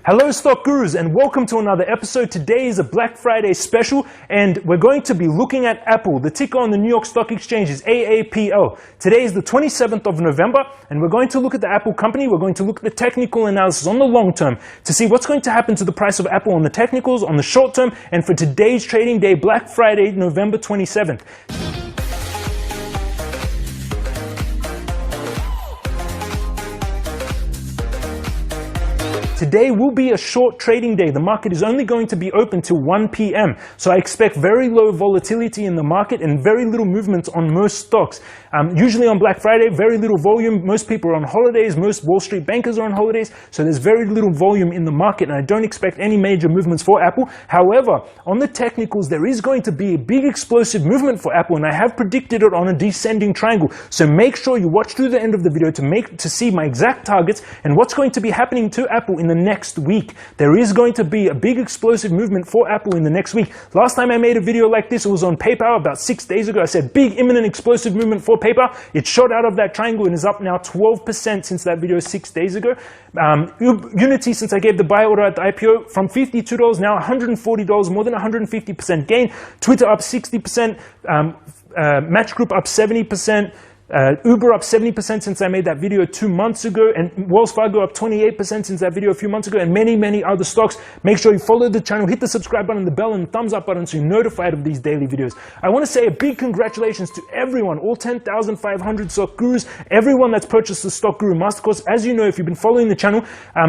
Hello stock gurus and welcome to another episode. Today is a Black Friday special and we're going to be looking at Apple. The ticker on the New York Stock Exchange is AAPL. Today is the 27th of November and we're going to look at the Apple company. We're going to look at the technical analysis on the long term to see what's going to happen to the price of Apple on the technicals, on the short term, and for today's trading day, Black Friday, November 27th. Today will be a short trading day. The market is only going to be open till 1 p.m. So I expect very low volatility in the market and very little movement on most stocks. Usually on Black Friday, very little volume. Most people are on holidays. Most Wall Street bankers are on holidays. So there's very little volume in the market and I don't expect any major movements for Apple. However, on the technicals, there is going to be a big explosive movement for Apple and I have predicted it on a descending triangle. So make sure you watch through the end of the video to see my exact targets and what's going to be happening to Apple in the next week. There is going to be a big explosive movement for Apple in the next week. Last time I made a video like this, it was on PayPal about 6 days ago. I said big imminent explosive movement for PayPal. It shot out of that triangle and is up now 12% since that video 6 days ago. Unity, since I gave the buy order at the IPO, from $52 now $140, more than 150% gain. Twitter up 60%, Match Group up 70%. Uber up 70% since I made that video 2 months ago, and Wells Fargo up 28% since that video a few months ago, and many other stocks. Make sure you follow the channel, hit the subscribe button, the bell, and the thumbs up button so you're notified of these daily videos. I want to say a big congratulations to everyone, all 10,500 stock gurus, everyone that's purchased the Stock Guru Master Course. As you know, if you've been following the channel,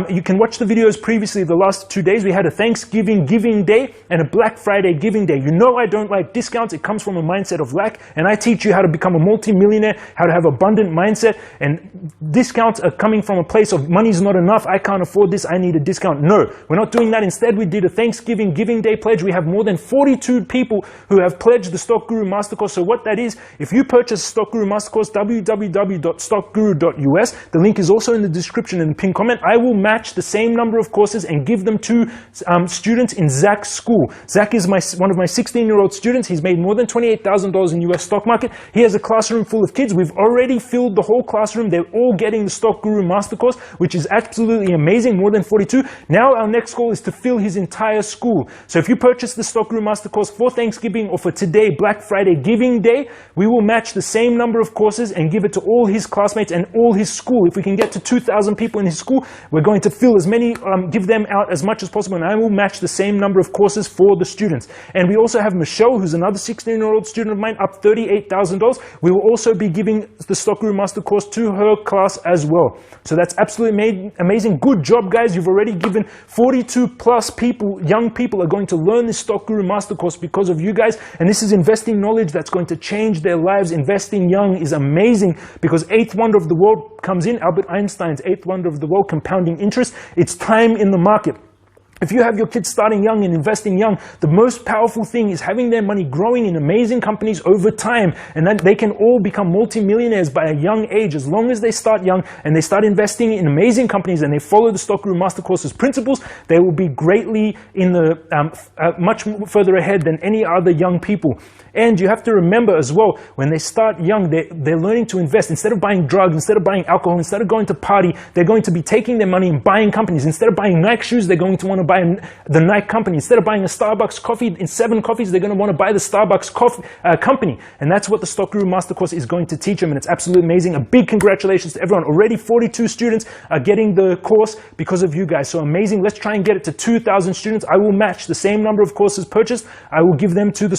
you can watch the videos previously the last 2 days. We had a Thanksgiving giving day and a Black Friday giving day. You know I don't like discounts. It comes from a mindset of lack, and I teach you how to become a multi-millionaire, how to have abundant mindset, and discounts are coming from a place of money's not enough, I can't afford this, I need a discount. No, we're not doing that. Instead, we did a Thanksgiving giving day pledge. We have more than 42 people who have pledged the Stock Guru Master Course. So what that is, if you purchase Stock Guru Master Course, www.stockguru.us, the link is also in the description and the pinned comment, I will match the same number of courses and give them to students in Zach's school. Zach is one of my 16-year-old students. He's made more than $28,000 in US stock market. He has a classroom full of kids. We've already filled the whole classroom. They're all getting the Stock Guru Master Course, which is absolutely amazing, more than 42. Now our next goal is to fill his entire school. So if you purchase the Stock Guru Master Course for Thanksgiving or for today, Black Friday giving day, we will match the same number of courses and give it to all his classmates and all his school. If we can get to 2,000 people in his school, we're going to fill as many, give them out as much as possible, and I will match the same number of courses for the students. And we also have Michelle, who's another 16-year-old student of mine, up $38,000. We will also be giving the Stock Guru Master Course to her class as well. So that's absolutely amazing. Good job, guys. You've already given 42 plus people, young people are going to learn this Stock Guru Master Course because of you guys. And this is investing knowledge that's going to change their lives. Investing young is amazing because eighth wonder of the world comes in, Albert Einstein's eighth wonder of the world, compounding interest. It's time in the market. If you have your kids starting young and investing young, the most powerful thing is having their money growing in amazing companies over time, and then they can all become multi-millionaires by a young age. As long as they start young and they start investing in amazing companies and they follow the Stock Guru Master Course's principles, they will be greatly in the much further ahead than any other young people. And you have to remember as well, when they start young, they're learning to invest. Instead of buying drugs, instead of buying alcohol, instead of going to party, they're going to be taking their money and buying companies. Instead of buying Nike shoes, they're going to want to buy the Nike company. Instead of buying a Starbucks coffee in 7 coffees, they're going to want to buy the Starbucks company. And that's what the Stock Guru Master Course is going to teach them, and it's absolutely amazing. A big congratulations to everyone. Already 42 students are getting the course because of you guys. So amazing. Let's try and get it to 2,000 students. I will match the same number of courses purchased. I will give them to the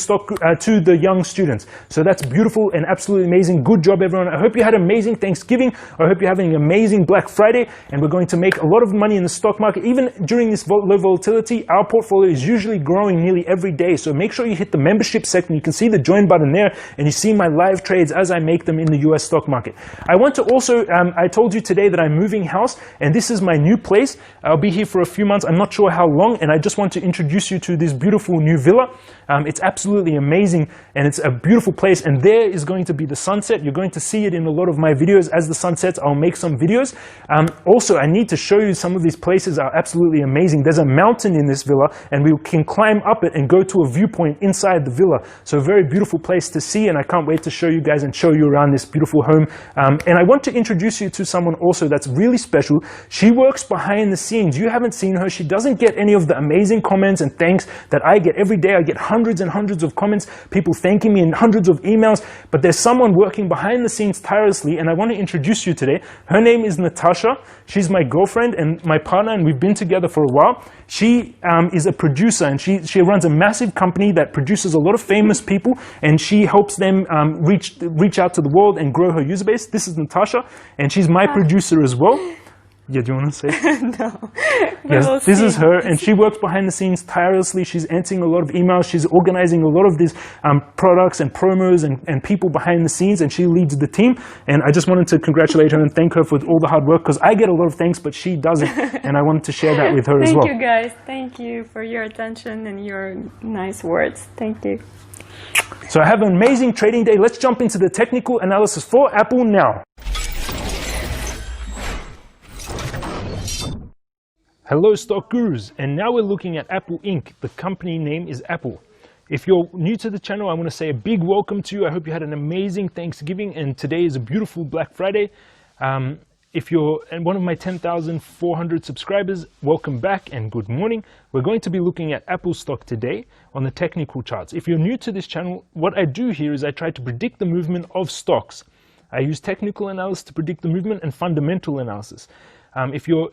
young students. So that's beautiful and absolutely amazing. Good job, everyone. I hope you had an amazing Thanksgiving. I hope you're having an amazing Black Friday, and we're going to make a lot of money in the stock market. Even during this low volatility, our portfolio is usually growing nearly every day. So make sure you hit the membership section. You can see the join button there, and you see my live trades as I make them in the US stock market. I want to also, I told you today that I'm moving house, and this is my new place. I'll be here for a few months. I'm not sure how long, and I just want to introduce you to this beautiful new villa. It's absolutely amazing, and it's a beautiful place, and there is going to be the sunset. You're going to see it in a lot of my videos. As the sun sets, I'll make some videos. Also, I need to show you some of these places are absolutely amazing. There's a mountain in this villa, and we can climb up it and go to a viewpoint inside the villa. So a very beautiful place to see, and I can't wait to show you guys and show you around this beautiful home. And I want to introduce you to someone also that's really special. She works behind the scenes. You haven't seen her. She doesn't get any of the amazing comments and thanks that I get every day. I get hundreds and hundreds of comments, people thanking me, and hundreds of emails, but there's someone working behind the scenes tirelessly, and I want to introduce you today. Her name is Natasha. She's my girlfriend and my partner, and we've been together for a while. She is a producer, and she runs a massive company that produces a lot of famous people, and she helps them reach out to the world and grow her user base. This is Natasha, and she's my producer as well. Yeah, do you want to say? No. Yes, this is her, and she works behind the scenes tirelessly. She's answering a lot of emails. She's organizing a lot of these products and promos and people behind the scenes, and she leads the team. And I just wanted to congratulate her and thank her for all the hard work, because I get a lot of thanks, but she doesn't. And I wanted to share that with her as well. Thank you, guys. Thank you for your attention and your nice words. Thank you. So I have an amazing trading day. Let's jump into the technical analysis for Apple now. Hello stock gurus, and now we're looking at Apple Inc. The company name is Apple. If you're new to the channel, I want to say a big welcome to you. I hope you had an amazing Thanksgiving, and today is a beautiful Black Friday. If you're one of my 10,400 subscribers, welcome back and good morning. We're going to be looking at Apple stock today on the technical charts. If you're new to this channel, what I do here is I try to predict the movement of stocks. I use technical analysis to predict the movement and fundamental analysis. If you're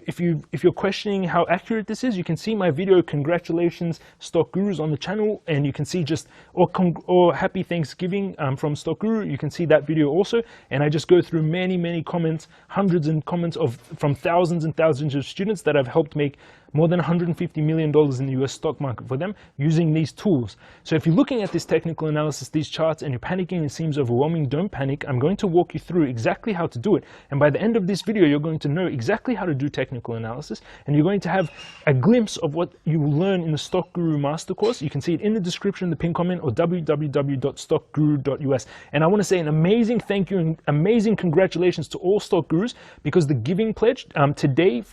questioning how accurate this is, you can see my video, Congratulations Stock Gurus, on the channel, and you can see or Happy Thanksgiving from Stock Guru. You can see that video also, and I just go through many comments, hundreds and comments from thousands and thousands of students that I've helped make more than $150 million in the US stock market for them using these tools. So if you're looking at this technical analysis, these charts, and you're panicking, it seems overwhelming, don't panic. I'm going to walk you through exactly how to do it. And by the end of this video, you're going to know exactly how to do technical analysis, and you're going to have a glimpse of what you will learn in the Stock Guru Master Course. You can see it in the description, the pinned comment, or www.stockguru.us. And I want to say an amazing thank you and amazing congratulations to all stock gurus, because the giving pledge yesterday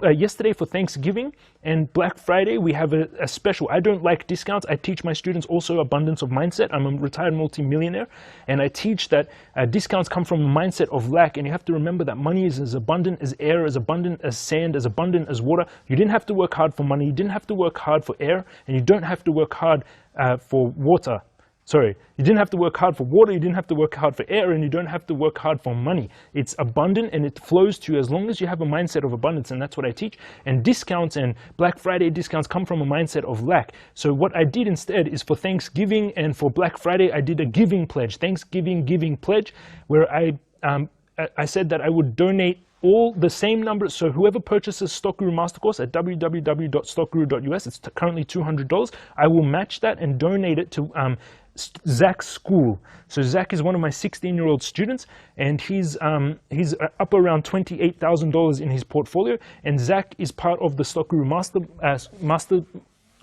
for Thanksgiving and Black Friday, we have a special. I don't like discounts. I teach my students also abundance of mindset. I'm a retired multimillionaire, and I teach that discounts come from a mindset of lack, and you have to remember that money is as abundant as air, as abundant as sand, as abundant as water. You didn't have to work hard for money, you didn't have to work hard for air, and you don't have to work hard for water. Sorry, you didn't have to work hard for water, you didn't have to work hard for air, and you don't have to work hard for money. It's abundant and it flows to you as long as you have a mindset of abundance, and that's what I teach. And discounts and Black Friday discounts come from a mindset of lack. So what I did instead is for Thanksgiving and for Black Friday, I did a giving pledge, Thanksgiving giving pledge, where I said that I would donate all the same numbers. So whoever purchases Stock Guru Master Course at www.stockguru.us, it's currently $200. I will match that and donate it to Zach's school. So Zach is one of my 16-year-old students, and he's up around $28,000 in his portfolio. And Zach is part of the Stock Guru Master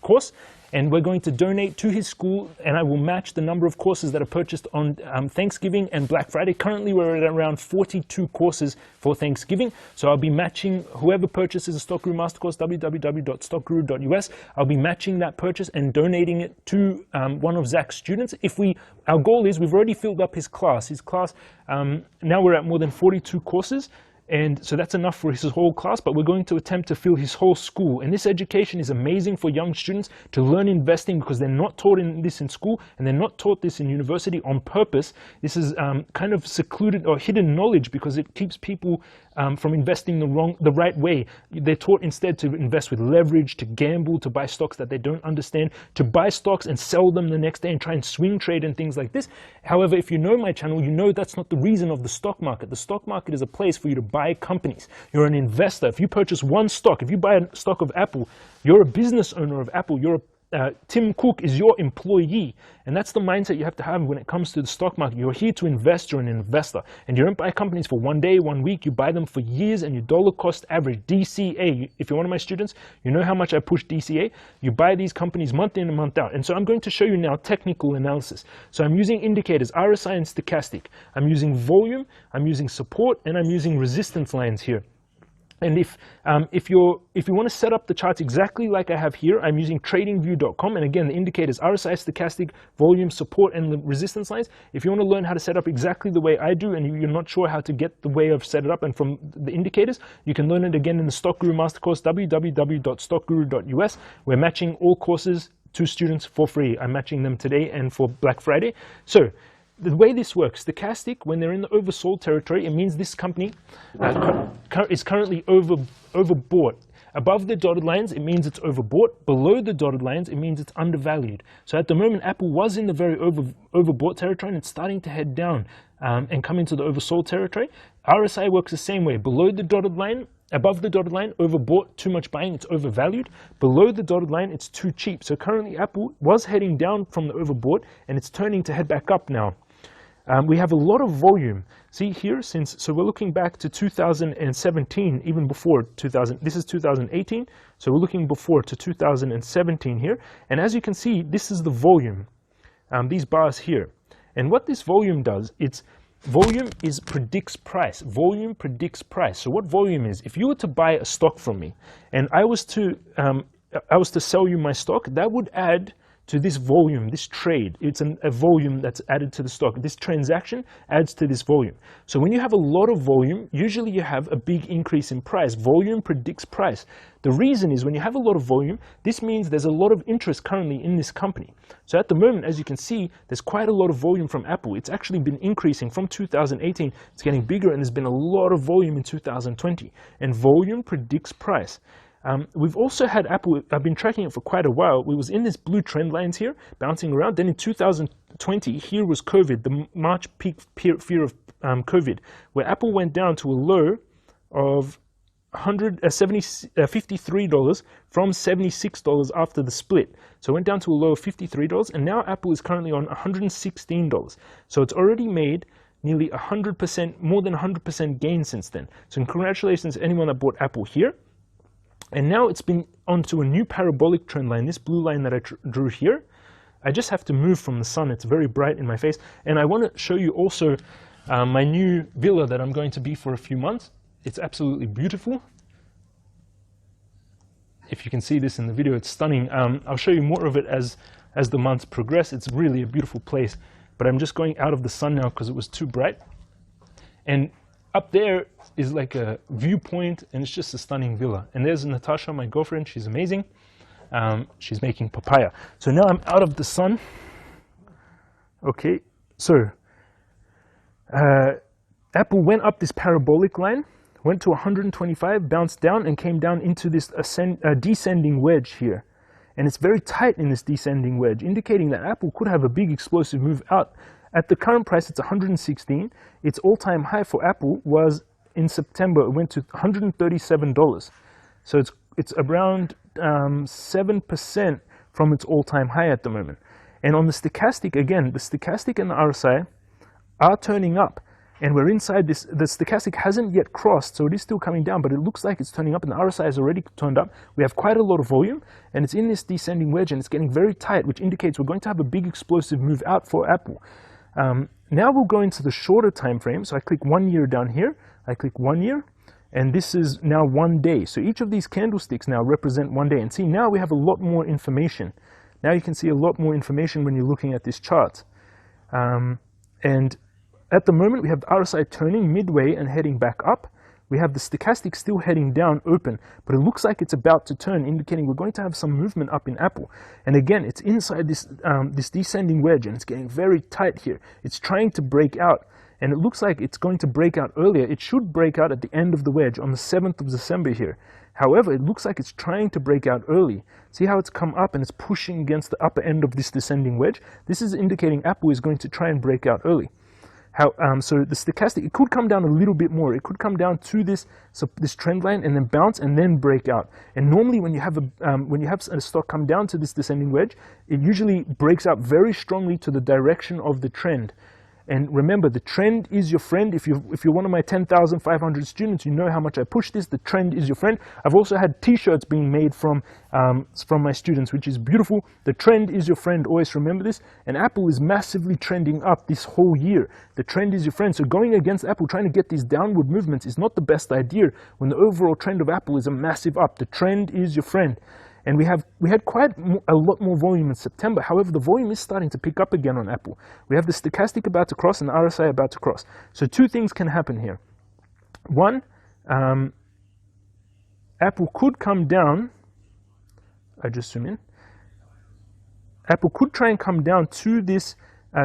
Course, and we're going to donate to his school, and I will match the number of courses that are purchased on Thanksgiving and Black Friday. Currently, we're at around 42 courses for Thanksgiving, so I'll be matching whoever purchases a Stock Guru Master Course, www.stockguru.us. I'll be matching that purchase and donating it to one of Zach's students. Our goal is, we've already filled up his class. Now we're at more than 42 courses. And so that's enough for his whole class, but we're going to attempt to fill his whole school. And this education is amazing for young students to learn investing, because they're not taught this in school, and they're not taught this in university on purpose. This is kind of secluded or hidden knowledge, because it keeps people from investing the right way. They're taught instead to invest with leverage, to gamble, to buy stocks that they don't understand, to buy stocks and sell them the next day and try and swing trade and things like this. However, if you know my channel, you know that's not the reason of the stock market. The stock market is a place for you to buy companies. You're an investor. If you purchase one stock, if you buy a stock of Apple, you're a business owner of Apple. Tim Cook is your employee, and that's the mindset you have to have when it comes to the stock market. You're here to invest, you're an investor, and you don't buy companies for one day, 1 week, you buy them for years, and your dollar cost average, DCA, if you're one of my students, you know how much I push DCA. You buy these companies month in and month out. And so I'm going to show you now technical analysis. So I'm using indicators, RSI and stochastic. I'm using volume, I'm using support, and I'm using resistance lines here. And if you want to set up the charts exactly like I have here, I'm using tradingview.com, and again the indicators RSI, stochastic, volume, support, and the resistance lines. If you want to learn how to set up exactly the way I do, and you're not sure how to get the way I've set it up and from the indicators, you can learn it again in the Stock Guru Master Course, www.stockguru.us. We're matching all courses to students for free. I'm matching them today and for Black Friday. So the way this works, stochastic, when they're in the oversold territory, it means this company is currently overbought. Above the dotted lines, it means it's overbought. Below the dotted lines, it means it's undervalued. So at the moment, Apple was in the very overbought territory, and it's starting to head down and come into the oversold territory. RSI works the same way. Below the dotted line, above the dotted line, overbought, too much buying, it's overvalued. Below the dotted line, it's too cheap. So currently, Apple was heading down from the overbought, and it's turning to head back up now. We have a lot of volume. See here, so we're looking back to 2017, even before 2000, this is 2018, so we're looking before to 2017 here. And as you can see, this is the volume, these bars here. And what this volume does, volume predicts price. Volume predicts price. So what volume is, if you were to buy a stock from me, and I was to sell you my stock, that would add to this volume, this trade. It's a volume that's added to the stock. This transaction adds to this volume. So when you have a lot of volume, usually you have a big increase in price. Volume predicts price. The reason is when you have a lot of volume, this means there's a lot of interest currently in this company. So at the moment, as you can see, there's quite a lot of volume from Apple. It's actually been increasing from 2018. It's getting bigger, and there's been a lot of volume in 2020. And volume predicts price. We've also had Apple, I've been tracking it for quite a while. We was in this blue trend lines here, bouncing around. Then in 2020, here was COVID, the March peak fear of COVID, where Apple went down to a low of $53 from $76 after the split. So it went down to a low of $53, and now Apple is currently on $116. So it's already made nearly 100%, more than 100% gain since then. So congratulations to anyone that bought Apple here. And now it's been onto a new parabolic trend line, this blue line that I drew here. I just have to move from the sun. It's very bright in my face. And I want to show you also my new villa that I'm going to be for a few months. It's absolutely beautiful. If you can see this in the video, it's stunning. I'll show you more of it as the months progress. It's really a beautiful place. But I'm just going out of the sun now because it was too bright. And up there is like a viewpoint, and it's just a stunning villa. And there's Natasha, my girlfriend. She's amazing. She's making papaya. So now I'm out of the sun. Okay, so Apple went up this parabolic line, went to 125, bounced down, and came down into this descending wedge here. And it's very tight in this descending wedge, indicating that Apple could have a big explosive move out. At the current price, it's 116. Its all-time high for Apple was in September. It went to $137. So it's around 7% from its all-time high at the moment. And on the stochastic, again, the stochastic and the RSI are turning up. And we're inside this, the stochastic hasn't yet crossed, so it is still coming down, but it looks like it's turning up, and the RSI has already turned up. We have quite a lot of volume, and it's in this descending wedge, and it's getting very tight, which indicates we're going to have a big explosive move out for Apple. Now we'll go into the shorter time frame. So I click 1 year down here, I click 1 year, and this is now 1 day. So each of these candlesticks now represent 1 day. And see, now we have a lot more information. Now you can see a lot more information when you're looking at this chart. And at the moment, we have the RSI turning midway and heading back up. We have the stochastic still heading down open, but it looks like it's about to turn, indicating we're going to have some movement up in Apple. And again, it's inside this, this descending wedge, and it's getting very tight here. It's trying to break out, and it looks like it's going to break out earlier. It should break out at the end of the wedge on the 7th of December here. However, it looks like it's trying to break out early. See how it's come up and it's pushing against the upper end of this descending wedge? This is indicating Apple is going to try and break out early. So the stochastic, it could come down a little bit more. It could come down to this trend line and then bounce and then break out. And normally when you have a stock come down to this descending wedge, it usually breaks out very strongly to the direction of the trend. And remember, the trend is your friend. If you're one of my 10,500 students, you know how much I push this. The trend is your friend. I've also had t-shirts being made from my students, which is beautiful. The trend is your friend. Always remember this. And Apple is massively trending up this whole year. The trend is your friend. So going against Apple, trying to get these downward movements is not the best idea when the overall trend of Apple is a massive up. The trend is your friend. And we had quite a lot more volume in September. However, the volume is starting to pick up again on Apple. We have the stochastic about to cross and the RSI about to cross. So two things can happen here. One, Apple could come down. I just zoom in. Apple could try and come down to this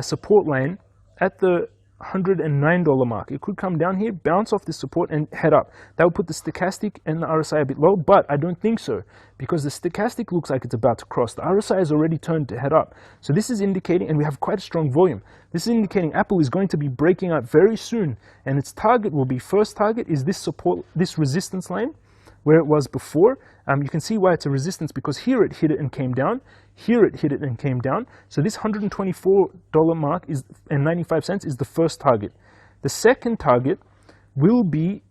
support line at the $109 mark. It could come down here, bounce off this support and head up. That would put the stochastic and the RSI a bit low, but I don't think so, because the stochastic looks like it's about to cross. The RSI has already turned to head up. So this is indicating, and we have quite a strong volume, this is indicating Apple is going to be breaking out very soon, and its target will be, first target is this support, this resistance line, where it was before. You can see why it's a resistance, because here it hit it and came down, here it hit it and came down. So this $124 mark and 95 cents is the first target. The second target will be,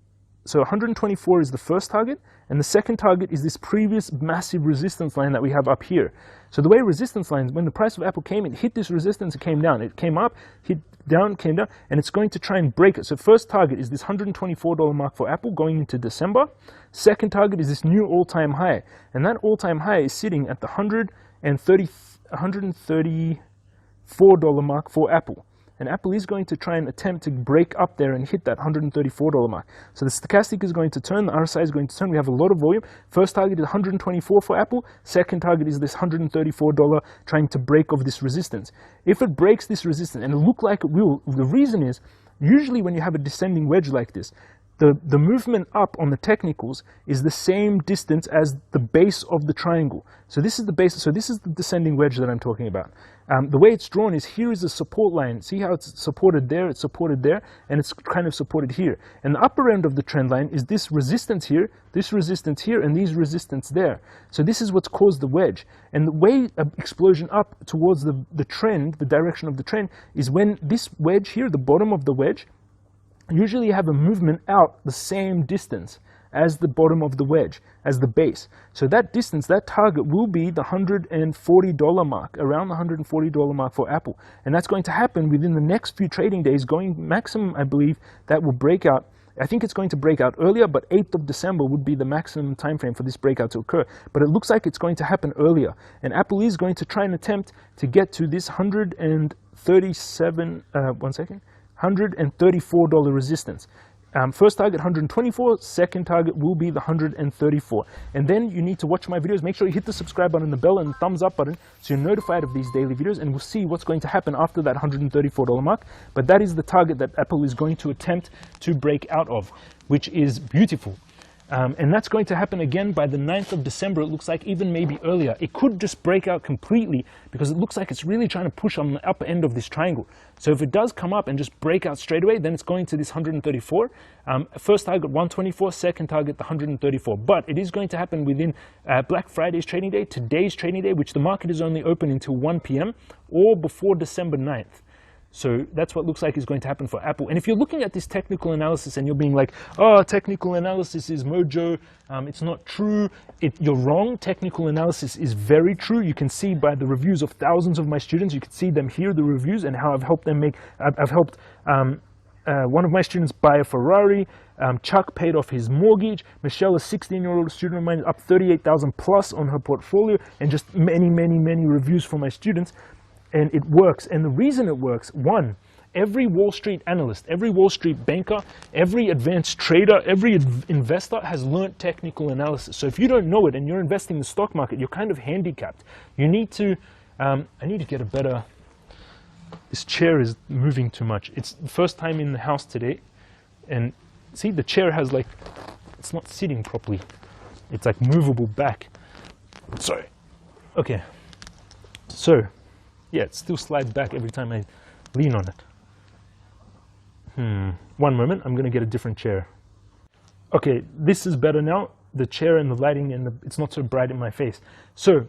so 124 is the first target, and the second target is this previous massive resistance line that we have up here. So the way resistance lines, when the price of Apple came, it hit this resistance, it came down. It came up, hit down, came down, and it's going to try and break it. So first target is this $124 mark for Apple going into December. Second target is this new all-time high. And that all-time high is sitting at the $134 mark for Apple. And Apple is going to try and attempt to break up there and hit that $134 mark. So the stochastic is going to turn, the RSI is going to turn. We have a lot of volume. First target is 124 for Apple. Second target is this $134 trying to break off this resistance. If it breaks this resistance, and it look like it will, the reason is, usually when you have a descending wedge like this, the movement up on the technicals is the same distance as the base of the triangle. So this is the base, so this is the descending wedge that I'm talking about. The way it's drawn is, here is the support line. See how it's supported there, and it's kind of supported here. And the upper end of the trend line is this resistance here, and these resistance there. So this is what's caused the wedge. And the way an explosion up towards the trend, the direction of the trend, is when this wedge here, the bottom of the wedge, usually you have a movement out the same distance as the bottom of the wedge, as the base. So that distance, that target will be the $140 mark, around the $140 mark for Apple. And that's going to happen within the next few trading days, going maximum, I believe, that will break out. I think it's going to break out earlier, but 8th of December would be the maximum time frame for this breakout to occur. But it looks like it's going to happen earlier. And Apple is going to try and attempt to get to this $134 resistance. First target 124, second target will be the 134. And then you need to watch my videos. Make sure you hit the subscribe button, the bell and the thumbs up button, so you're notified of these daily videos, and we'll see what's going to happen after that $134 mark. But that is the target that Apple is going to attempt to break out of, which is beautiful. And that's going to happen again by the 9th of December, it looks like, even maybe earlier. It could just break out completely, because it looks like it's really trying to push on the upper end of this triangle. So if it does come up and just break out straight away, then it's going to this 134. First target 124, second target the 134. But it is going to happen within Black Friday's trading day, today's trading day, which the market is only open until 1 p.m. or before December 9th. So that's what looks like is going to happen for Apple. And if you're looking at this technical analysis and you're being like, oh, technical analysis is mojo, it's not true, you're wrong. Technical analysis is very true. You can see by the reviews of thousands of my students, you can see them here, the reviews, and how I've helped them I've helped one of my students buy a Ferrari, Chuck paid off his mortgage, Michelle, a 16-year-old student of mine, up 38,000 plus on her portfolio, and just many, many, many reviews for my students. And it works. And the reason it works, one, every Wall Street analyst, every Wall Street banker, every advanced trader, every investor has learnt technical analysis. So if you don't know it and you're investing in the stock market, you're kind of handicapped. You need to, I need to get a better, this chair is moving too much. It's the first time in the house today. And see, the chair has like, it's not sitting properly. It's like movable back. Sorry. Okay. So, yeah, it still slides back every time I lean on it. One moment, I'm gonna get a different chair. Okay, this is better now. The chair and the lighting and it's not so bright in my face. So,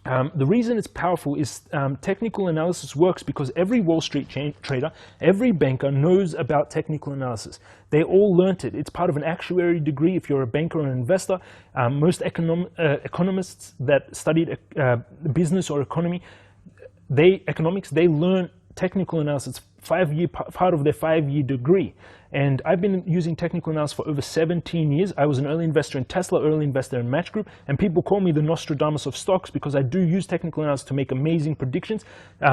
The reason it's powerful is technical analysis works because every Wall Street trader, every banker knows about technical analysis. They all learnt it. It's part of an actuary degree if you're a banker or an investor. Most economists that studied business or economics, they learn technical analysis. Part of their 5-year degree. And I've been using technical analysis for over 17 years. I was an early investor in Tesla, early investor in Match Group, and people call me the Nostradamus of stocks because I do use technical analysis to make amazing predictions.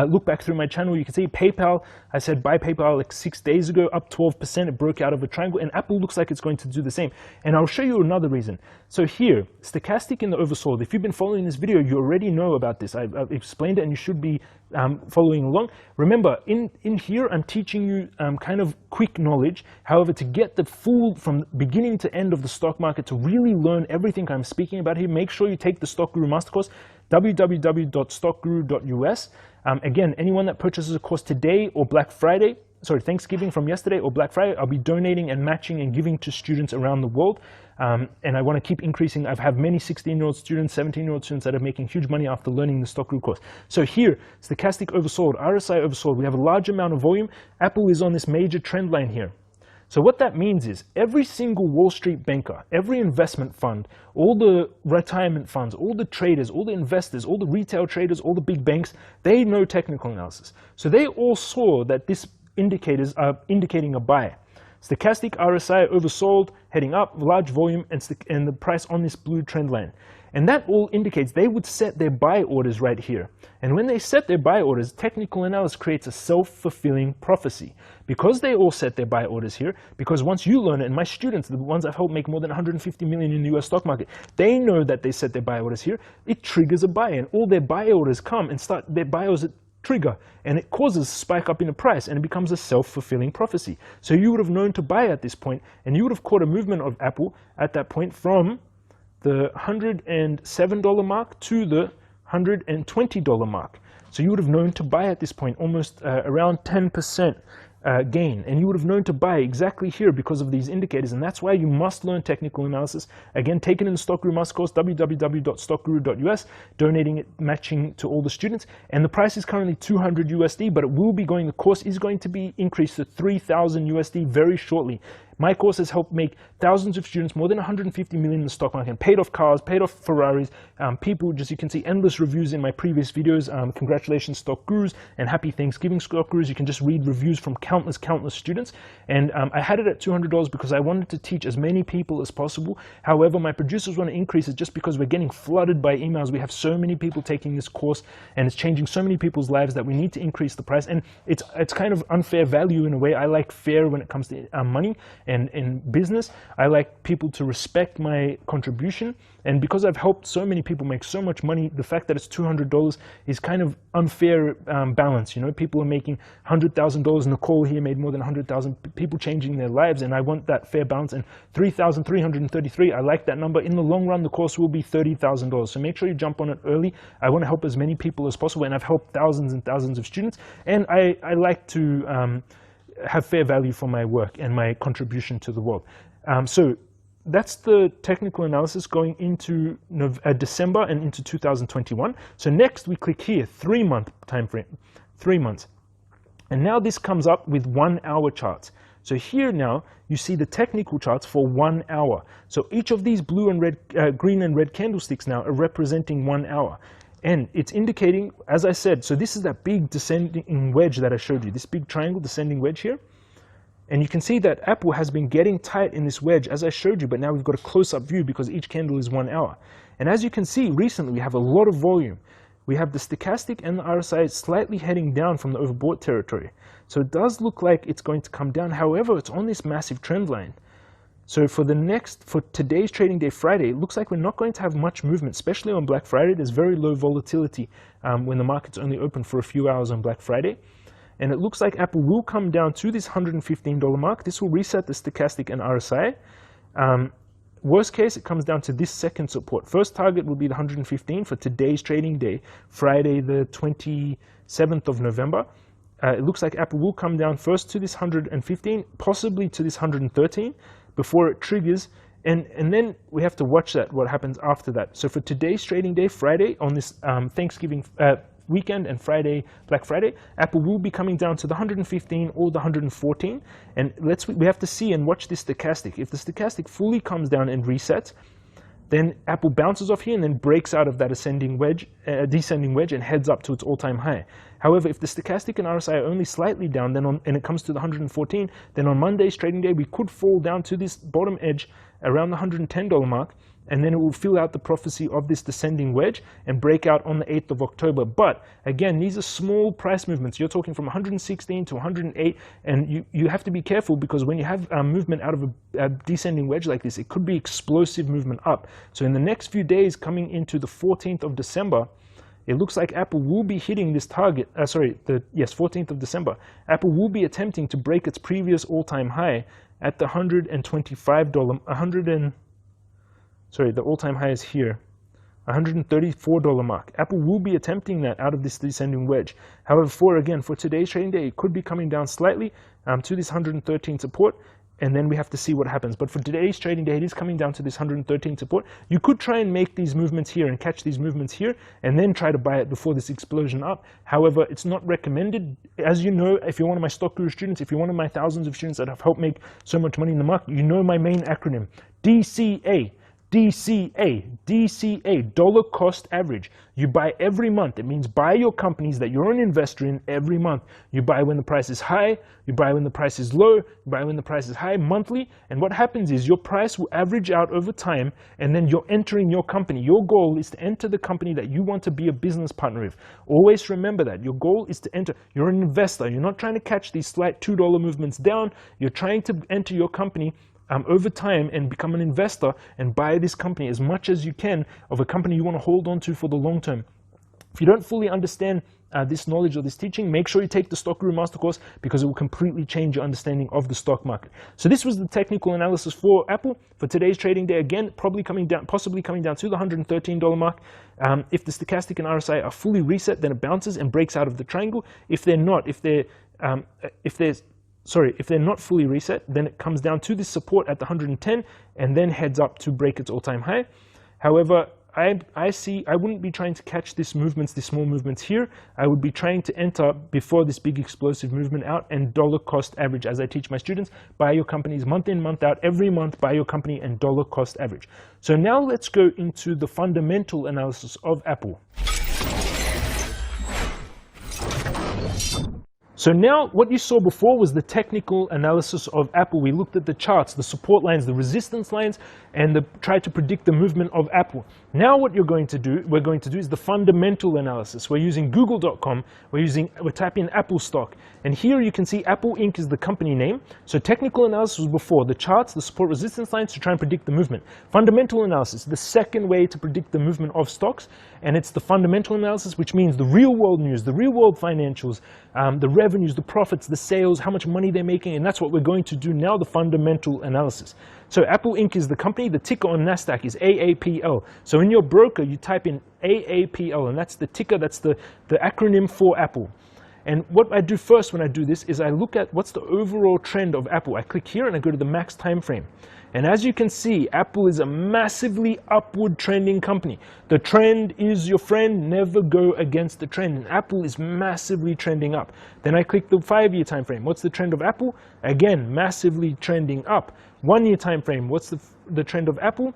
Look back through my channel, you can see PayPal, I said buy PayPal like 6 days ago, up 12%, it broke out of a triangle, and Apple looks like it's going to do the same. And I'll show you another reason. So here, stochastic in the oversold. If you've been following this video, you already know about this. I've explained it and you should be following along. Remember, in here, I'm teaching you kind of quick knowledge. However, to get the full, from beginning to end of the stock market, to really learn everything I'm speaking about here, make sure you take the Stock Guru Master Course, www.stockguru.us. Again, anyone that purchases a course today or Thanksgiving from yesterday or Black Friday, I'll be donating and matching and giving to students around the world. And I want to keep increasing. I've had many 16-year-old students, 17-year-old students that are making huge money after learning the Stock Guru course. So here, stochastic oversold, RSI oversold. We have a large amount of volume. Apple is on this major trend line here. So what that means is every single Wall Street banker, every investment fund, all the retirement funds, all the traders, all the investors, all the retail traders, all the big banks, they know technical analysis. So they all saw that these indicators are indicating a buy. Stochastic RSI oversold, heading up, large volume, and the price on this blue trend line. And that all indicates they would set their buy orders right here. And when they set their buy orders, technical analysis creates a self-fulfilling prophecy. Because they all set their buy orders here, because once you learn it, and my students, the ones I've helped make more than 150 million in the US stock market, they know that they set their buy orders here, it triggers a buy, and all their buy orders come and start their buy orders trigger, and it causes a spike up in the price, and it becomes a self-fulfilling prophecy. So you would have known to buy at this point, and you would have caught a movement of Apple at that point from the $107 mark to the $120 mark. So you would have known to buy at this point, almost around 10% gain, and you would have known to buy exactly here because of these indicators, and that's why you must learn technical analysis. Again, take it in the Stock Guru Master Course, www.stockguru.us, donating it, matching to all the students, and the price is currently $200 USD, but it will be going, the course is going to be increased to 3,000 USD very shortly. My course has helped make thousands of students, more than 150 million in the stock market, paid off cars, paid off Ferraris, people, just you can see endless reviews in my previous videos. Congratulations, Stock Gurus, and happy Thanksgiving, Stock Gurus. You can just read reviews from countless students. And I had it at $200 because I wanted to teach as many people as possible. However, my producers want to increase it just because we're getting flooded by emails. We have so many people taking this course, and it's changing so many people's lives that we need to increase the price. And it's kind of unfair value in a way. I like fair when it comes to money. And in business, I like people to respect my contribution. And because I've helped so many people make so much money, the fact that it's $200 is kind of unfair balance. You know, people are making $100,000. Nicole here made more than 100,000 people changing their lives, and I want that fair balance. And 3,333, I like that number. In the long run, the course will be $30,000. So make sure you jump on it early. I want to help as many people as possible, and I've helped thousands and thousands of students. And I like to have fair value for my work and my contribution to the world. So that's the technical analysis going into December and into 2021. So next we click here, 3-month time frame, 3 months. And now this comes up with 1 hour charts. So here now you see the technical charts for 1 hour. So each of these blue and red, green and red candlesticks now are representing 1 hour. And it's indicating, as I said, so this is that big descending wedge that I showed you, this big triangle descending wedge here. And you can see that Apple has been getting tight in this wedge, as I showed you, but now we've got a close-up view because each candle is 1 hour. And as you can see, recently we have a lot of volume. We have the stochastic and the RSI slightly heading down from the overbought territory. So it does look like it's going to come down. However, it's on this massive trend line. So for today's trading day, Friday, it looks like we're not going to have much movement, especially on Black Friday. There's very low volatility when the market's only open for a few hours on Black Friday. And it looks like Apple will come down to this $115 mark. This will reset the stochastic and RSI. Worst case, it comes down to this second support. First target will be the 115 for today's trading day, Friday the 27th of November. It looks like Apple will come down first to this 115, possibly to this 113, before it triggers And then we have to watch what happens after that. So for today's trading day, Friday, on this Thanksgiving weekend and Friday, Black Friday, Apple will be coming down to the 115 or the 114. And we have to see and watch this stochastic. If the stochastic fully comes down and resets, then Apple bounces off here and then breaks out of that descending wedge and heads up to its all-time high. However, if the stochastic and RSI are only slightly down, and it comes to the 114, then on Monday's trading day, we could fall down to this bottom edge around the $110 mark, and then it will fill out the prophecy of this descending wedge and break out on the 8th of October. But again, these are small price movements. You're talking from 116 to 108, and you have to be careful, because when you have movement out of a descending wedge like this, it could be explosive movement up. So in the next few days coming into the 14th of December, it looks like Apple will be hitting this target, 14th of December. Apple will be attempting to break its previous all-time high at the the all-time high is here, $134 mark. Apple will be attempting that out of this descending wedge. However, for today's trading day, it could be coming down slightly to this 113 support, and then we have to see what happens. But for today's trading day, it is coming down to this 113 support. You could try and make these movements here and catch these movements here, and then try to buy it before this explosion up. However, it's not recommended. As you know, if you're one of my Stock Guru students, if you're one of my thousands of students that have helped make so much money in the market, you know my main acronym, DCA. DCA, dollar cost average. You buy every month. It means buy your companies that you're an investor in every month. You buy when the price is high, you buy when the price is low, you buy when the price is high monthly. And what happens is your price will average out over time, and then you're entering your company. Your goal is to enter the company that you want to be a business partner with. Always remember that. Your goal is to enter. You're an investor. You're not trying to catch these slight $2 movements down. You're trying to enter your company over time and become an investor and buy this company as much as you can of a company you want to hold on to for the long term. If you don't fully understand this knowledge or this teaching, make sure you take the Stock Guru Master Course, because it will completely change your understanding of the stock market. So this was the technical analysis for Apple for today's trading day. Again, possibly coming down to the $113 mark. If the stochastic and RSI are fully reset, then it bounces and breaks out of the triangle. If they're not, if they're not fully reset, then it comes down to this support at the 110 and then heads up to break its all-time high. However, I wouldn't be trying to catch these small movements here. I would be trying to enter before this big explosive movement out, and dollar cost average. As I teach my students, buy your companies month in, month out, every month, buy your company and dollar cost average. So now let's go into the fundamental analysis of Apple. So now what you saw before was the technical analysis of Apple. We looked at the charts, the support lines, the resistance lines, and tried to predict the movement of Apple. Now what we're going to do is the fundamental analysis. We're using google.com, we're typing Apple stock, and here you can see Apple Inc. is the company name. So technical analysis was before, the charts, the support resistance lines to try and predict the movement. Fundamental analysis, the second way to predict the movement of stocks, and it's the fundamental analysis, which means the real world news, the real world financials, the revenues, the profits, the sales, how much money they're making, and that's what we're going to do now, the fundamental analysis. So Apple Inc. is the company, the ticker on NASDAQ is AAPL. So in your broker, you type in AAPL, and that's the ticker, that's the acronym for Apple. And what I do first when I do this is I look at what's the overall trend of Apple. I click here and I go to the max time frame. And as you can see, Apple is a massively upward trending company. The trend is your friend, never go against the trend. And Apple is massively trending up. Then I click the 5-year time frame. What's the trend of Apple? Again, massively trending up. 1-year time frame, what's the trend of Apple?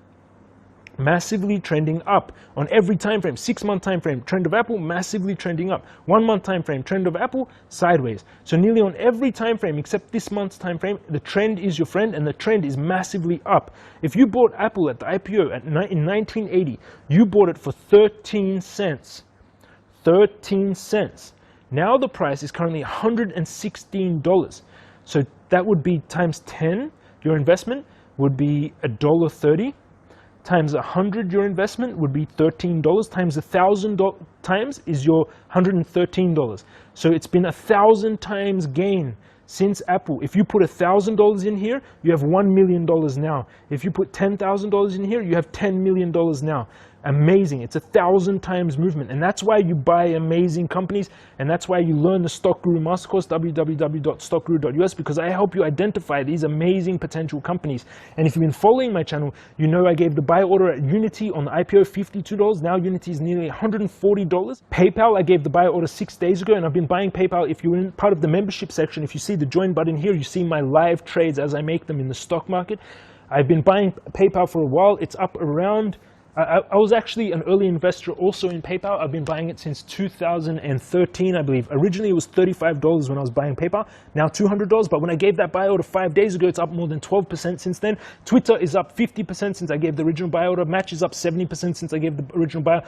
Massively trending up on every time frame. 6-month time frame, trend of Apple, massively trending up. 1-month time frame, trend of Apple, sideways. So nearly on every time frame except this month's time frame, the trend is your friend, and the trend is massively up. If you bought Apple at the IPO in 1980, you bought it for 13 cents. 13 cents. Now the price is currently $116. So that would be times 10. Your investment would be $1.30. Times 100, your investment would be $13. Times 1,000 times is your $113. So it's been 1,000 times gain since Apple. If you put $1,000 in here, you have $1 million now. If you put $10,000 in here, you have $10 million now. Amazing. It's 1,000 times movement. And that's why you buy amazing companies. And that's why you learn the Stock Guru Master Course, www.stockguru.us, because I help you identify these amazing potential companies. And if you've been following my channel, you know I gave the buy order at Unity on the IPO, $52. Now Unity is nearly $140. PayPal, I gave the buy order 6 days ago, and I've been buying PayPal. If you're in part of the membership section, if you see the join button here, you see my live trades as I make them in the stock market. I've been buying PayPal for a while. It's up around, I was actually an early investor also in PayPal. I've been buying it since 2013, I believe. Originally, it was $35 when I was buying PayPal, now $200. But when I gave that buy order 5 days ago, it's up more than 12% since then. Twitter is up 50% since I gave the original buy order. Match is up 70% since I gave the original buy order.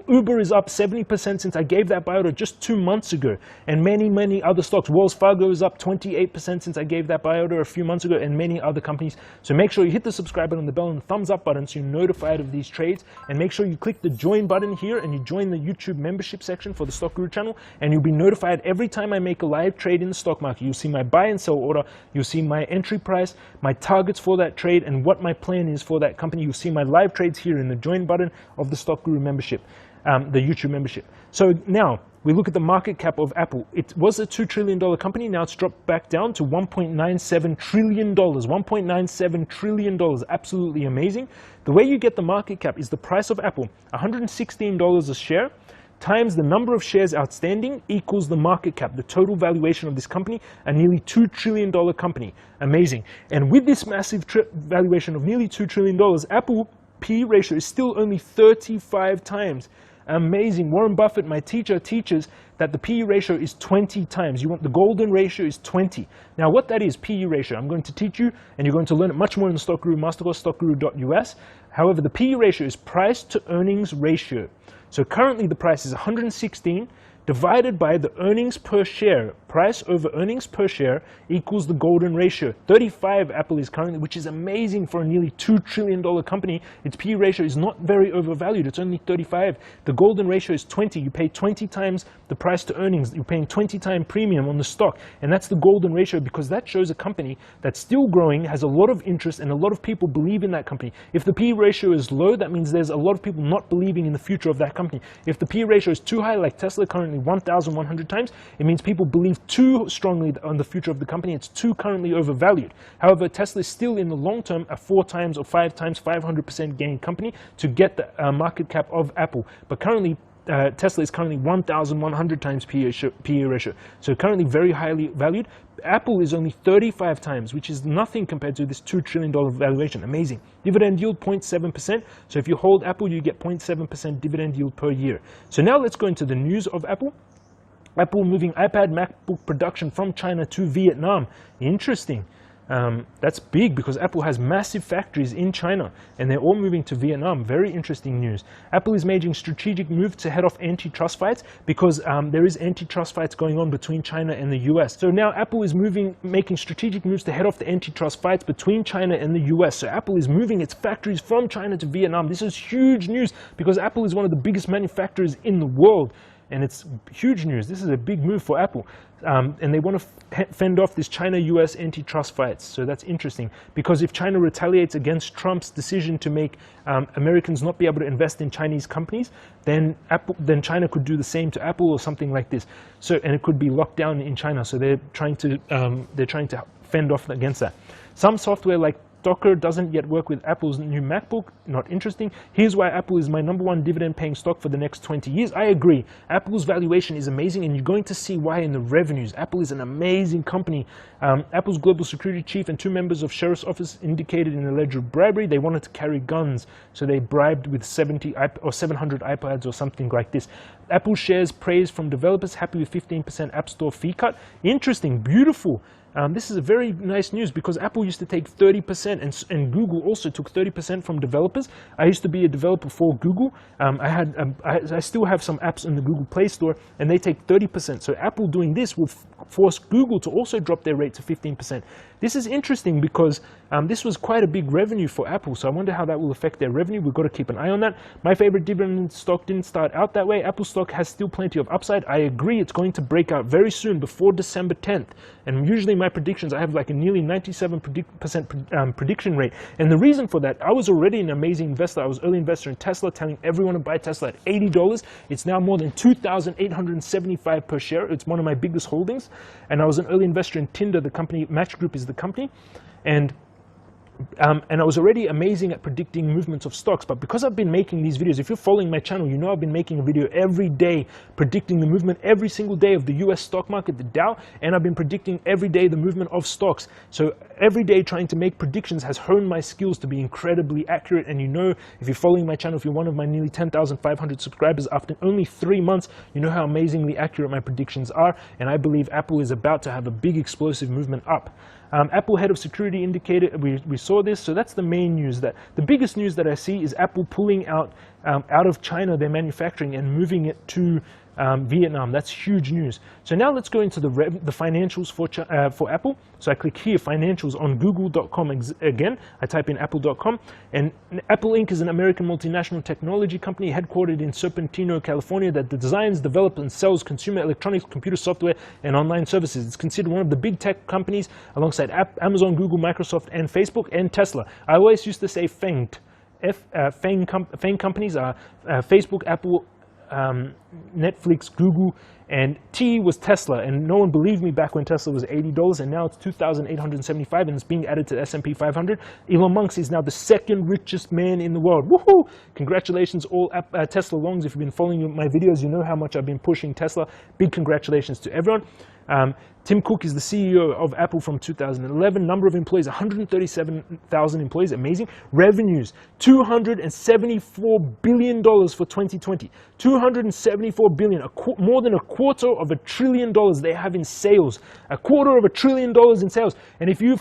Uber is up 70% since I gave that buy order just 2 months ago. And many, many other stocks. Wells Fargo is up 28% since I gave that buy order a few months ago, and many other companies. So make sure you hit the subscribe button, the bell, and the thumbs up button so you're notified of these trades. And make sure you click the join button here and you join the YouTube membership section for the Stock Guru channel, and you'll be notified every time I make a live trade in the stock market. You'll see my buy and sell order, you'll see my entry price, my targets for that trade, and what my plan is for that company. You'll see my live trades here in the join button of the Stock Guru membership, the YouTube membership. So now we look at the market cap of Apple. It was a $2 trillion company. Now it's dropped back down to $1.97 trillion. $1.97 trillion. Absolutely amazing. The way you get the market cap is the price of Apple, $116 a share, times the number of shares outstanding equals the market cap, the total valuation of this company, a nearly $2 trillion company. Amazing. And with this massive valuation of nearly $2 trillion, Apple P/E ratio is still only 35 times. Amazing. Warren Buffett, my teacher, teaches that the P/E ratio is 20 times. You want the golden ratio is 20. Now what that is, P/E ratio, I'm going to teach you, and you're going to learn it much more in the Stock Guru Masterclass, stockguru.us. However, the P/E ratio is price to earnings ratio. So currently the price is 116 divided by the earnings per share. Price over earnings per share equals the golden ratio. 35 Apple is currently, which is amazing for a nearly $2 trillion company. Its P/E ratio is not very overvalued. It's only 35. The golden ratio is 20. You pay 20 times the price to earnings. You're paying 20 times premium on the stock. And that's the golden ratio, because that shows a company that's still growing, has a lot of interest, and a lot of people believe in that company. If the P/E ratio is low, that means there's a lot of people not believing in the future of that company. If the P/E ratio is too high, like Tesla currently 1,100 times, it means people believe too strongly on the future of the company. It's too currently overvalued. However, Tesla is still in the long term a 4 times or 5 times 500% gain company to get the market cap of Apple. But currently, Tesla is currently 1,100 times P/E ratio. So currently very highly valued. Apple is only 35 times, which is nothing compared to this $2 trillion valuation. Amazing. Dividend yield 0.7%. So if you hold Apple, you get 0.7% dividend yield per year. So now let's go into the news of Apple. Apple moving iPad, MacBook production from China to Vietnam. Interesting. That's big, because Apple has massive factories in China and they're all moving to Vietnam. Very interesting news. Apple is making strategic moves to head off antitrust fights, because there is antitrust fights going on between China and the US. So now Apple is making strategic moves to head off the antitrust fights between China and the US. So Apple is moving its factories from China to Vietnam. This is huge news, because Apple is one of the biggest manufacturers in the world. And it's huge news. This is a big move for Apple. And they want to fend off this China-US antitrust fights. So that's interesting, because if China retaliates against Trump's decision to make Americans not be able to invest in Chinese companies, then China could do the same to Apple or something like this. So, and it could be locked down in China. So they're trying to fend off against that. Some software like Docker doesn't yet work with Apple's new MacBook. Not interesting. Here's why Apple is my #1 dividend paying stock for the next 20 years. I agree. Apple's valuation is amazing, and you're going to see why in the revenues. Apple is an amazing company. Apple's global security chief and 2 members of sheriff's office indicated in alleged bribery they wanted to carry guns, so they bribed with 700 iPads or something like this. Apple shares praise from developers, happy with 15% App Store fee cut. Interesting, beautiful. This is a very nice news, because Apple used to take 30% and Google also took 30% from developers. I used to be a developer for Google. I still have some apps in the Google Play Store, and they take 30%. So Apple doing this will force Google to also drop their rate to 15%. This is interesting because this was quite a big revenue for Apple, so I wonder how that will affect their revenue. We've got to keep an eye on that. My favorite dividend stock didn't start out that way. Apple stock has still plenty of upside. I agree it's going to break out very soon, before December 10th. And usually my predictions, I have like a nearly 97% prediction rate. And the reason for that, I was already an amazing investor. I was early investor in Tesla, telling everyone to buy Tesla at $80. It's now more than $2,875 per share. It's one of my biggest holdings. And I was an early investor in Tinder, the company. Match Group is the company. And I was already amazing at predicting movements of stocks, but because I've been making these videos, if you're following my channel, you know I've been making a video every day predicting the movement every single day of the US stock market, the Dow, and I've been predicting every day the movement of stocks. So every day trying to make predictions has honed my skills to be incredibly accurate. And you know, if you're following my channel, if you're one of my nearly 10,500 subscribers, after only 3 months, you know how amazingly accurate my predictions are. And I believe Apple is about to have a big explosive movement up. Apple head of security indicated, we saw this, so that's the main news. That the biggest news that I see is Apple pulling out of China their manufacturing and moving it to Vietnam. That's huge news. So now let's go into the financials for Apple. So I click here, financials, on google.com again. I type in apple.com, and Apple Inc. is an American multinational technology company headquartered in Serpentino, California, that designs, develops, and sells consumer electronics, computer software, and online services. It's considered one of the big tech companies alongside Amazon, Google, Microsoft, and Facebook, and Tesla. I always used to say FANGed. FANG companies are Facebook, Apple, Netflix, Google, and T was Tesla. And no one believed me back when Tesla was $80, and now it's $2,875, and it's being added to the S&P 500. Elon Musk is now the second richest man in the world. Woohoo! Congratulations, all Tesla longs. If you've been following my videos, you know how much I've been pushing Tesla. Big congratulations to everyone. Tim Cook is the CEO of Apple from 2011. Number of employees, 137,000 employees. Amazing. Revenues, $274 billion for 2020. $274 billion, more than $250 billion they have in sales. $250 billion in sales. And if you're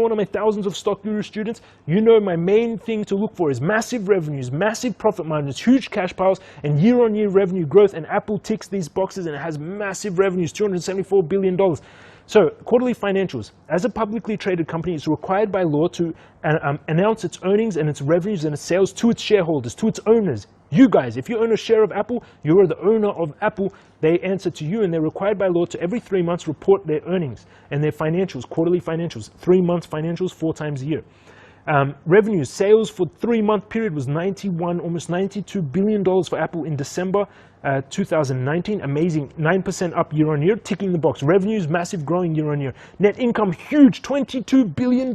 one of my thousands of Stock Guru students, you know my main thing to look for is massive revenues, massive profit margins, huge cash piles, and year-on-year revenue growth. And Apple ticks these boxes, and it has massive revenues, $274 billion. So, quarterly financials. As a publicly traded company, it's required by law to announce its earnings and its revenues and its sales to its shareholders, to its owners. You guys, if you own a share of Apple, you are the owner of Apple. They answer to you, and they're required by law to every 3 months report their earnings and their financials, quarterly financials, 3 months financials, 4 times a year. Revenues, sales for 3-month period was almost $92 billion for Apple in December 2019. Amazing, 9% up year on year, ticking the box. Revenues, massive, growing year on year. Net income, huge, $22 billion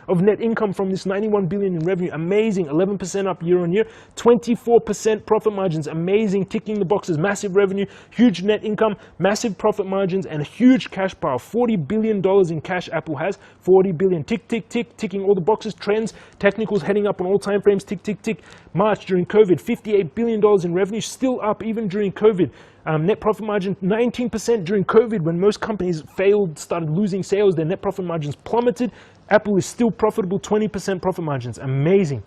of net income from this $91 billion in revenue. Amazing, 11% up year on year. 24% profit margins, amazing, ticking the boxes. Massive revenue, huge net income, massive profit margins, and a huge cash pile. $40 billion in cash Apple has. 40 billion, tick, tick, tick, ticking all the boxes. Trends, technicals heading up on all time frames, tick, tick, tick. March during COVID, $58 billion in revenue, still up even during COVID. Net profit margin 19% during COVID, when most companies failed, started losing sales, their net profit margins plummeted. Apple is still profitable, 20% profit margins. Amazing.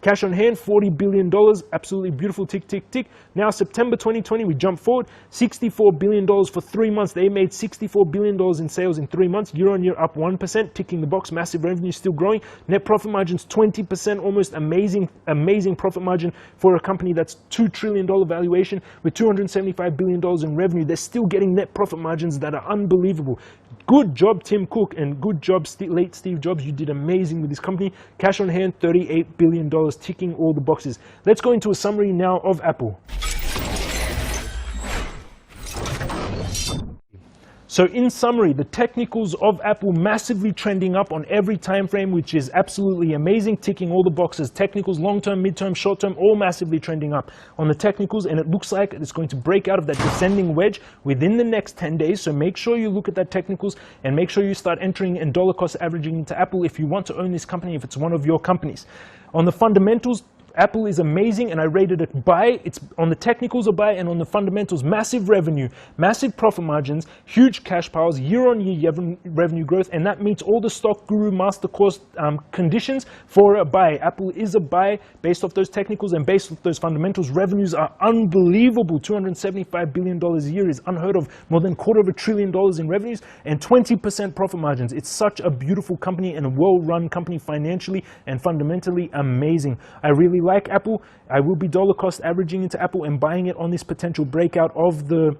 Cash on hand, $40 billion, absolutely beautiful, tick, tick, tick. Now, September 2020, we jump forward, $64 billion for 3 months. They made $64 billion in sales in 3 months, year on year up 1%, ticking the box, massive revenue, still growing. Net profit margins, 20%, almost amazing, amazing profit margin for a company that's $2 trillion valuation with $275 billion in revenue. They're still getting net profit margins that are unbelievable. Good job, Tim Cook, and good job, late Steve Jobs. You did amazing with this company. Cash on hand, $38 billion, ticking all the boxes. Let's go into a summary now of Apple. So in summary, the technicals of Apple massively trending up on every time frame, which is absolutely amazing, ticking all the boxes. Technicals, long-term, mid-term, short-term, all massively trending up on the technicals, and it looks like it's going to break out of that descending wedge within the next 10 days. So make sure you look at that technicals, and make sure you start entering and dollar cost averaging into Apple if you want to own this company, if it's one of your companies. On the fundamentals, Apple is amazing, and I rated it buy. It's on the technicals a buy, and on the fundamentals, massive revenue, massive profit margins, huge cash piles, year-on-year revenue growth, and that meets all the Stock Guru Master Course conditions for a buy. Apple is a buy based off those technicals and based off those fundamentals. Revenues are unbelievable. $275 billion a year is unheard of. More than $250 billion in revenues and 20% profit margins. It's such a beautiful company and a well-run company, financially and fundamentally amazing. I really like Apple. I will be dollar cost averaging into Apple and buying it on this potential breakout of the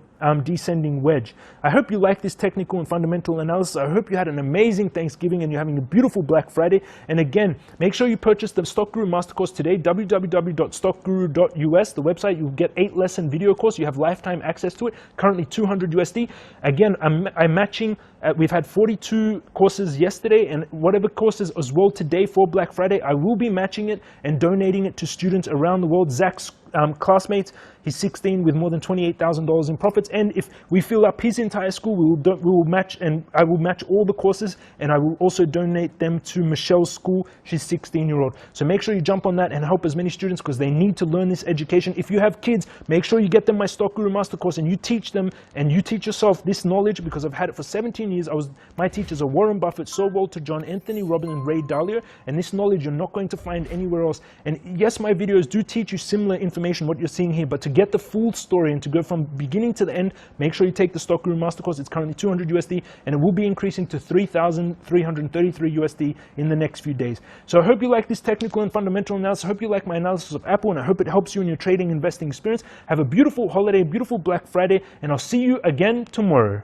descending wedge. I hope you like this technical and fundamental analysis. I hope you had an amazing Thanksgiving and you're having a beautiful Black Friday. And again, make sure you purchase the Stock Guru Master Course today, www.stockguru.us, the website. You'll get 8-lesson video course. You have lifetime access to it, currently $200 USD. Again, I'm matching, we've had 42 courses yesterday, and whatever courses as well today for Black Friday, I will be matching it and donating it to students around the world. Zach's classmates, he's 16 with more than $28,000 in profits, and if we fill up his entire school, we will match, and I will match all the courses, and I will also donate them to Michelle's school. She's 16-year-old. So make sure you jump on that and help as many students, because they need to learn this education. If you have kids, make sure you get them my Stock Guru Master Course and you teach them and you teach yourself this knowledge, because I've had it for 17 years. My teachers are Warren Buffett, Sir Walter John, Anthony Robbins, and Ray Dalio, and this knowledge you're not going to find anywhere else. And yes, my videos do teach you similar information, what you're seeing here, but to get the full story and to go from beginning to the end, make sure you take the Stock Guru Master Course. It's currently $200 USD, and it will be increasing to $3,333 USD in the next few days. So I hope you like this technical and fundamental analysis. I hope you like my analysis of Apple, and I hope it helps you in your trading investing experience. Have a beautiful holiday, beautiful Black Friday, and I'll see you again tomorrow.